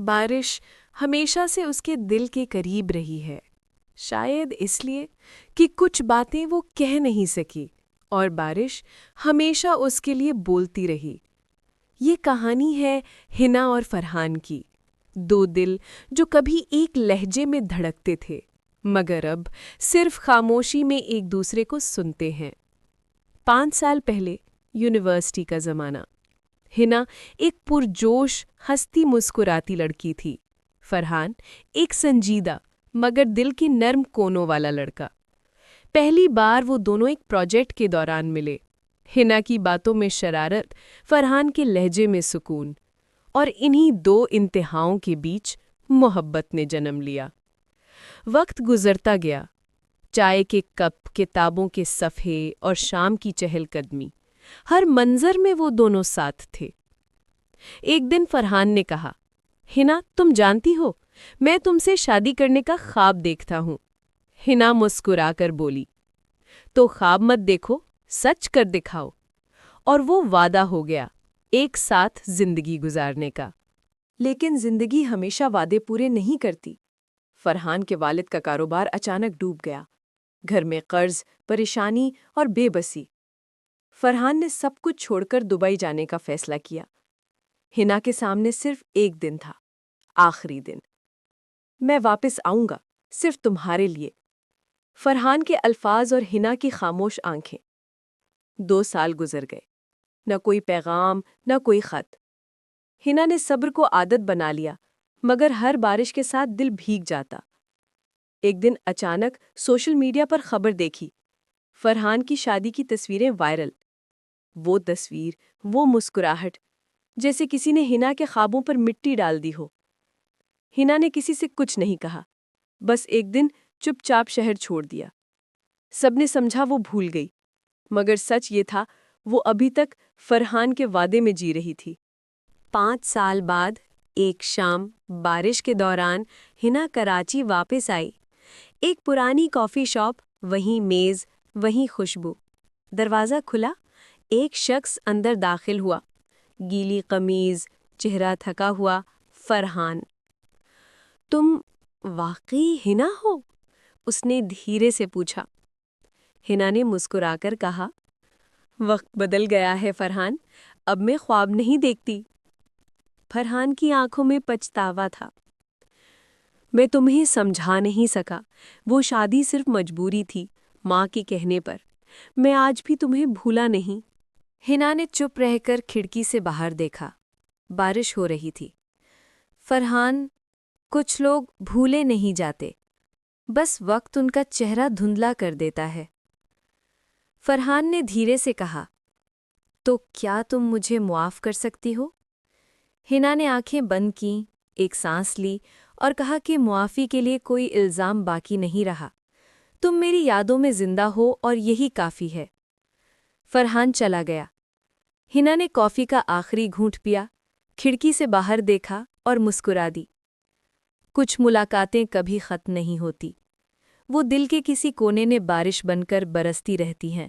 بارش ہمیشہ سے اس کے دل کے قریب رہی ہے، شاید اس لیے کہ کچھ باتیں وہ کہہ نہیں سکی اور بارش ہمیشہ اس کے لیے بولتی رہی۔ یہ کہانی ہے ہنا اور فرحان کی، دو دل جو کبھی ایک لہجے میں دھڑکتے تھے مگر اب صرف خاموشی میں ایک دوسرے کو سنتے ہیں۔ 5 سال پہلے، یونیورسٹی کا زمانہ۔ ہنا ایک پرجوش، ہنستی مسکراتی لڑکی تھی، فرحان ایک سنجیدہ مگر دل کے نرم کونوں والا لڑکا۔ پہلی بار وہ دونوں ایک پروجیکٹ کے دوران ملے۔ ہنا کی باتوں میں شرارت، فرحان کے لہجے میں سکون، اور انہی دو انتہاؤں کے بیچ محبت نے جنم لیا۔ وقت گزرتا گیا، چائے کے کپ، کتابوں کے صفحے اور شام کی چہل قدمی، ہر منظر میں وہ دونوں ساتھ تھے۔ ایک دن فرحان نے کہا، ہنا تم جانتی ہو، میں تم سے شادی کرنے کا خواب دیکھتا ہوں۔ ہنا مسکرا کر بولی، تو خواب مت دیکھو، سچ کر دکھاؤ۔ اور وہ وعدہ ہو گیا، ایک ساتھ زندگی گزارنے کا۔ لیکن زندگی ہمیشہ وعدے پورے نہیں کرتی۔ فرحان کے والد کا کاروبار اچانک ڈوب گیا، گھر میں قرض، پریشانی اور بے بسی۔ فرحان نے سب کچھ چھوڑ کر دبئی جانے کا فیصلہ کیا۔ ہنا کے سامنے صرف ایک دن تھا، آخری دن۔ میں واپس آؤں گا، صرف تمہارے لیے۔ فرحان کے الفاظ اور ہنا کی خاموش آنکھیں۔ 2 سال گزر گئے، نہ کوئی پیغام، نہ کوئی خط۔ ہنا نے صبر کو عادت بنا لیا، مگر ہر بارش کے ساتھ دل بھیگ جاتا۔ ایک دن اچانک سوشل میڈیا پر خبر دیکھی، فرحان کی شادی کی تصویریں وائرل۔ وہ تصویر، وہ مسکراہٹ، جیسے کسی نے ہنا کے خوابوں پر مٹی ڈال دی ہو۔ ہنا نے کسی سے کچھ نہیں کہا، بس ایک دن چپ چاپ شہر چھوڑ دیا۔ سب نے سمجھا وہ بھول گئی، مگر سچ یہ تھا وہ ابھی تک فرحان کے وعدے میں جی رہی تھی۔ 5 سال بعد ایک شام بارش کے دوران ہنا کراچی واپس آئی۔ ایک پرانی کافی شاپ، وہیں میز، وہیں خوشبو۔ دروازہ کھلا، ایک شخص اندر داخل ہوا، گیلی قمیض، چہرہ تھکا ہوا۔ فرحان، تم واقعی ہنا ہو؟ اس نے دھیرے سے پوچھا۔ ہنا نے مسکرا کر کہا، وقت بدل گیا ہے فرحان، اب میں خواب نہیں دیکھتی۔ فرحان کی آنکھوں میں پچھتاوا تھا۔ میں تمہیں سمجھا نہیں سکا، وہ شادی صرف مجبوری تھی، ماں کے کہنے پر۔ میں آج بھی تمہیں بھولا نہیں۔ ہنا نے چپ رہ کر کھڑکی سے باہر دیکھا، بارش ہو رہی تھی۔ فرحان، کچھ لوگ بھولے نہیں جاتے، بس وقت ان کا چہرہ دھندلا کر دیتا ہے۔ فرحان نے دھیرے سے کہا، تو کیا تم مجھے معاف کر سکتی ہو؟ ہنا نے آنکھیں بند کیں، ایک سانس لی اور کہا کہ معافی کے لیے کوئی الزام باقی نہیں رہا۔ تم میری یادوں میں زندہ ہو اور یہی کافی ہے۔ فرحان چلا گیا۔ ہنا نے کافی کا آخری گھونٹ پیا، کھڑکی سے باہر دیکھا اور مسکرا دی۔ کچھ ملاقاتیں کبھی ختم نہیں ہوتی، وہ دل کے کسی کونے میں بارش بن کر برستی رہتی ہیں۔